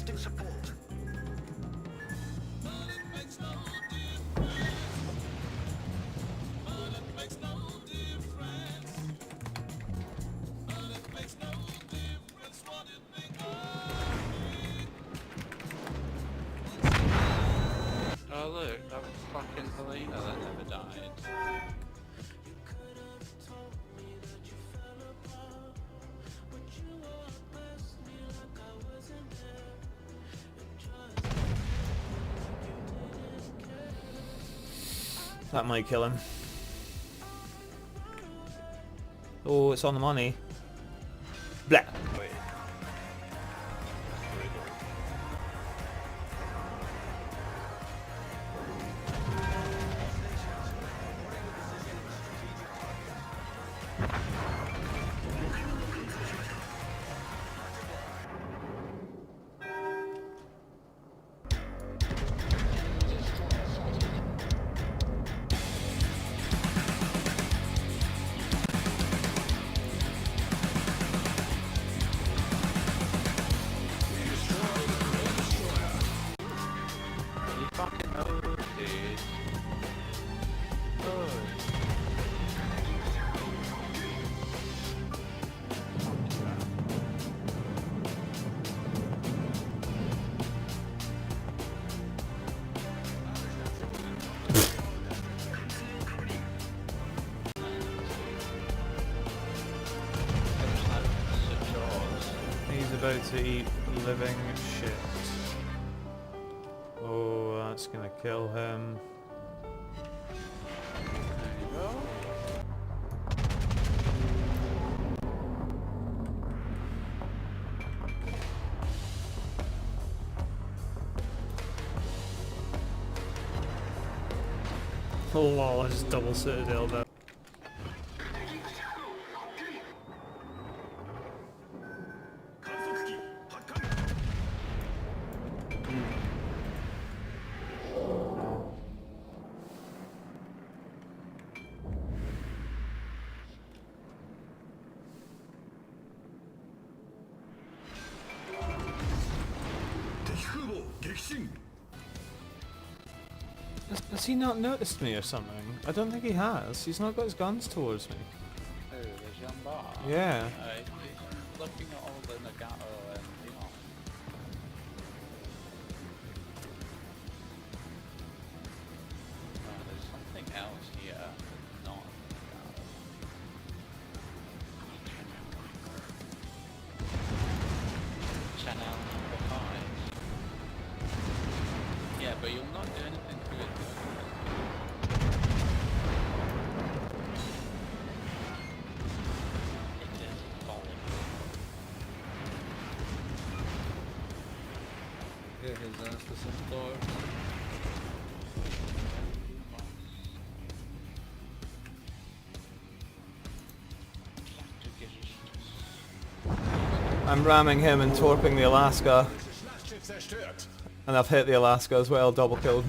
Requesting support. Oh look, that was fucking Helena that never died. That might kill him. Oh, it's on the money. Blah. Wait. You fucking know, dude. Oh. He's about to eat living shit. Oh, that's gonna kill him. There you go. Oh lol, I just double citadel that. Has he not noticed me or something? I don't think he has. He's not got his guns towards me. Oh, there's Jean Bar. Yeah. He's looking at all the Nagato and, you know. Oh, there's something else here. Not Nagato. Channel number 5. Yeah, but you'll not do anything to it. It is falling. Get his ass to some door. I'm ramming him and torping the Alaska. And I've hit the Alaska as well, double kill.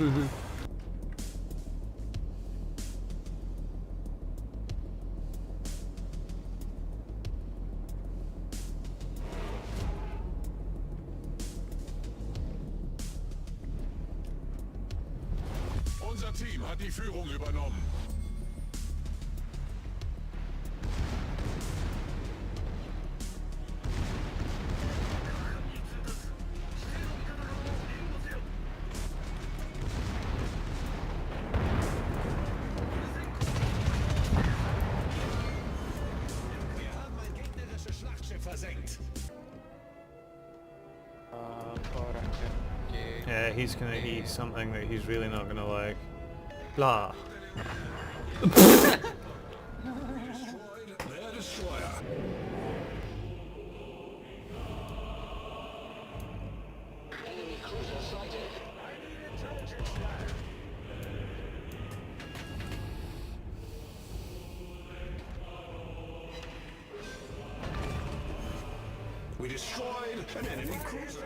Unser Team hat die Führung übernommen. Wir haben ein gegnerisches Schlachtschiff versenkt. Yeah, he's gonna eat something that he's really not gonna like. Blah. Destroyed their destroyer. Enemy cruiser sighted. We destroyed an enemy cruiser.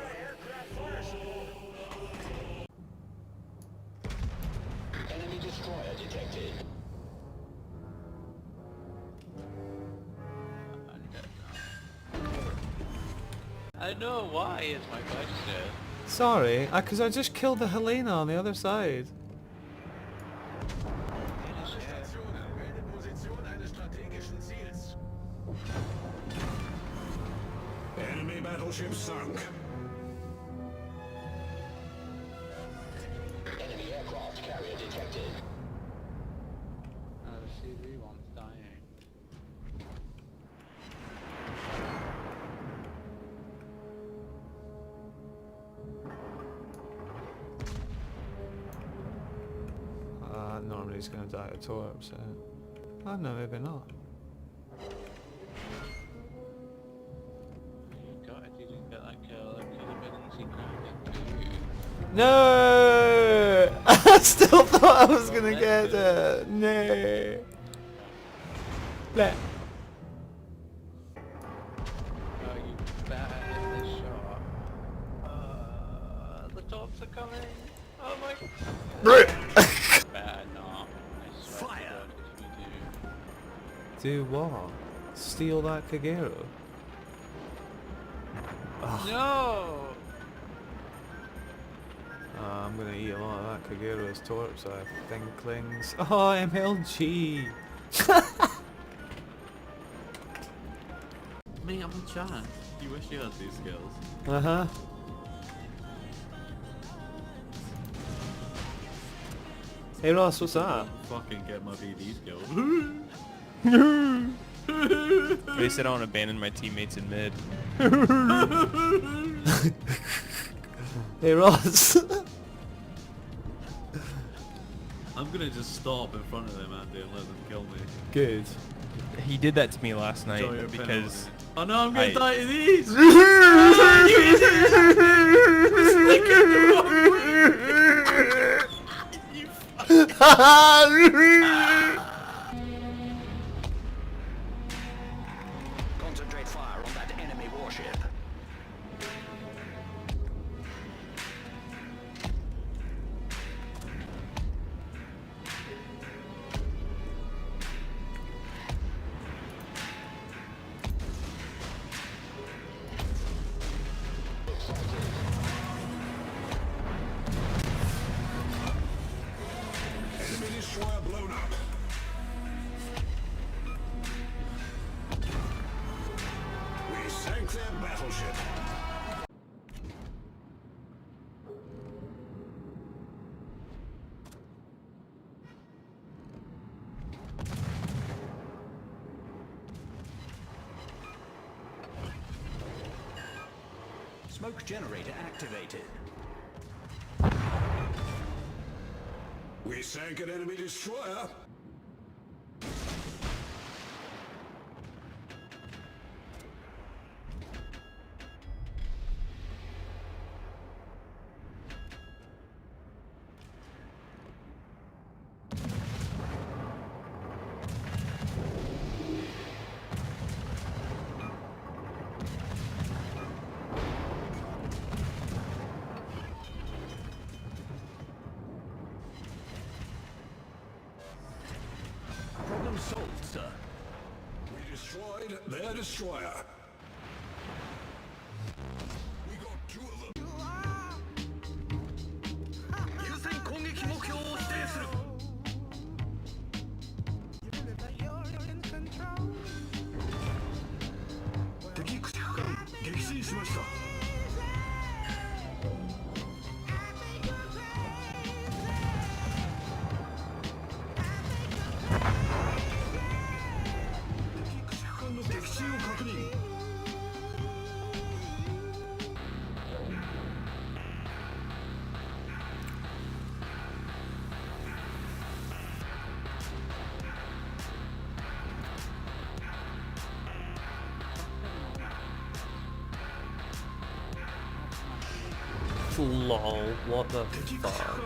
Enemy destroyer detected. I know why is my question. Sorry, because I just killed the Helena on the other side. Stationen, wähle Position eines strategischen Ziels. Enemy battleship sunk. Enemy aircraft carrier detected. The CV-1's dying. Normally he's going to die of torp, so... Oh no, maybe not. God, you didn't get that kill. That could have been insignificant too. No! I still thought I was going to get it. No. Bleh. Oh, you better hit this shot. The tops are coming. Oh my god. Better not. I swear to God, if you Do what? Steal that Kagero? do. No! I'm gonna eat a lot of that Kagero's torps, I have thinklings. Oh, MLG! Me, I'm Chan. You wish you had these skills. Uh-huh. Hey Ross, what's up? Fucking get my BD skills. At least I don't abandon my teammates in mid. Hey Ross! I'm gonna just stop in front of them, Andy, and let them kill me. Good. He did that to me last night Enjoy your because penalty. Oh no, I'm gonna I- die to these! Concentrate fire on that enemy warship. Enemy destroyer blown up. We sank their battleship. Smoke generator activated. We sank an enemy destroyer. Problem solved, sir. We destroyed their destroyer. We got two of them. Lol, what the fuck?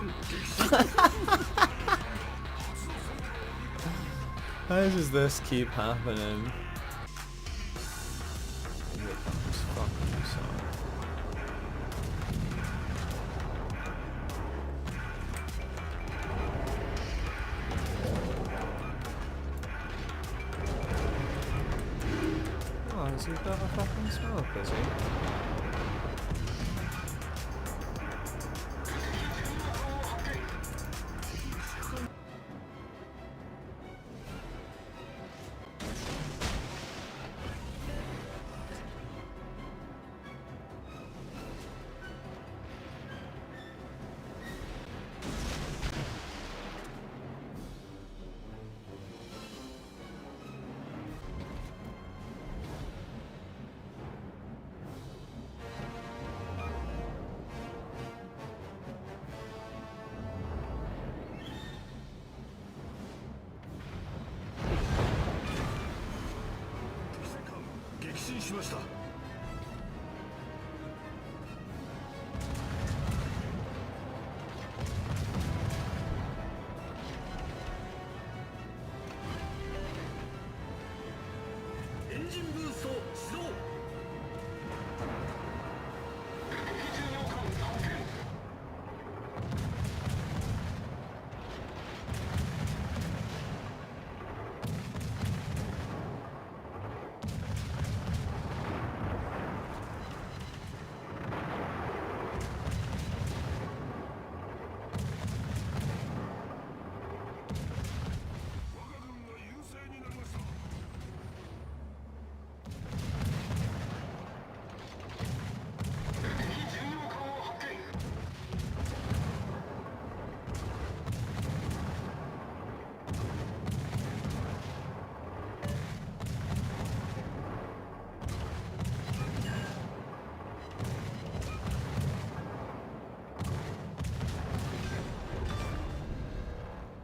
How does this keep happening? Fucking sorry. Oh, has he got a fucking smoke, has he?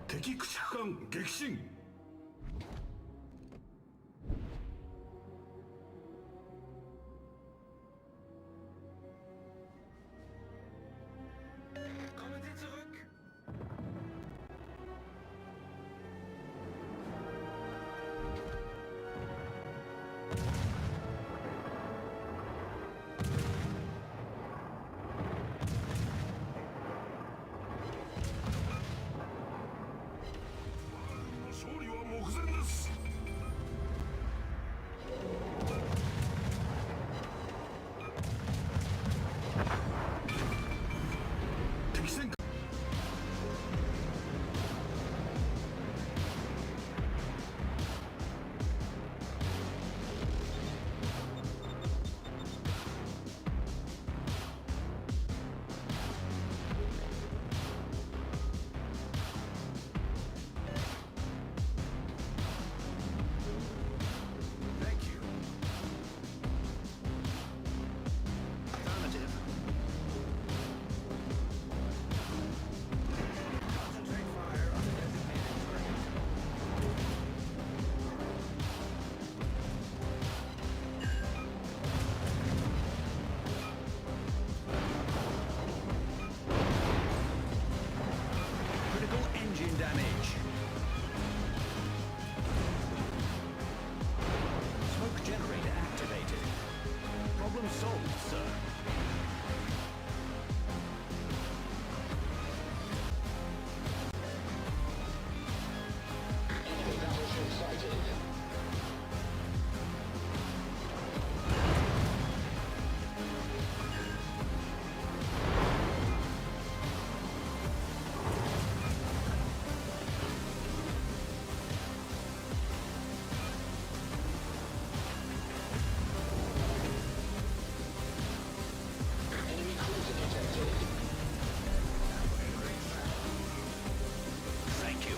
敵駆逐艦撃沈。勝利は目前です。敵戦。Critical engine damage. Smoke generator activated. Problem solved, sir. Thank you.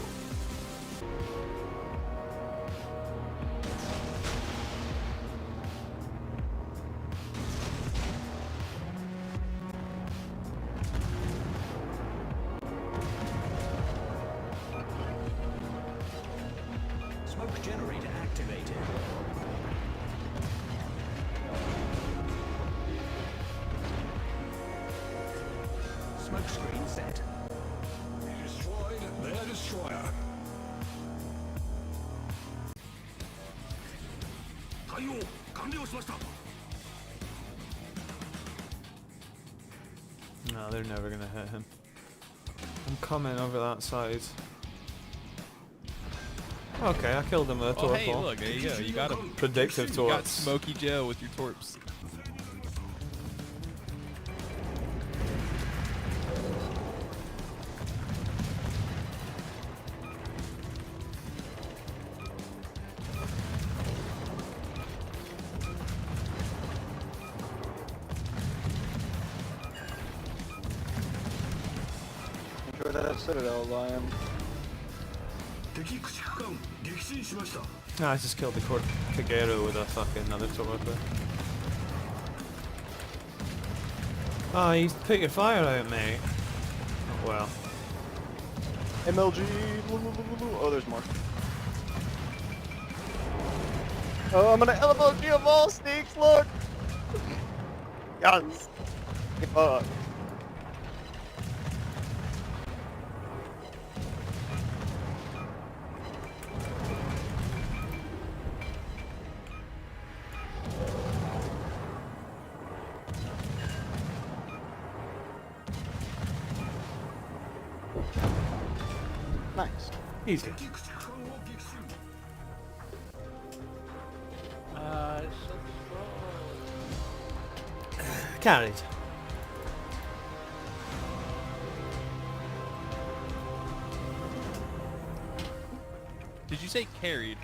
Smoke generator activated. Smoke screen set. Destroyed their destroyer. 対応完了しました。 No, they're never gonna hit him. I'm coming over that side. Okay, I killed him with a Oh, torp hey, ball. look, there you go. You got him. Predictive You got torps. Smokey Joe with your torps. Enjoy that Citadel, Lion. 敵駆逐艦撃沈しました。 Ah, I just killed the Cortiguero with a fucking another torpedo. Oh, you put your fire out, mate. Oh, well. MLG. Oh, there's more. Oh, I'm gonna elbow you of all sneaks, look! Yes! Fuck. Nice. Easy. It's so slow. Carried. Did you say carried?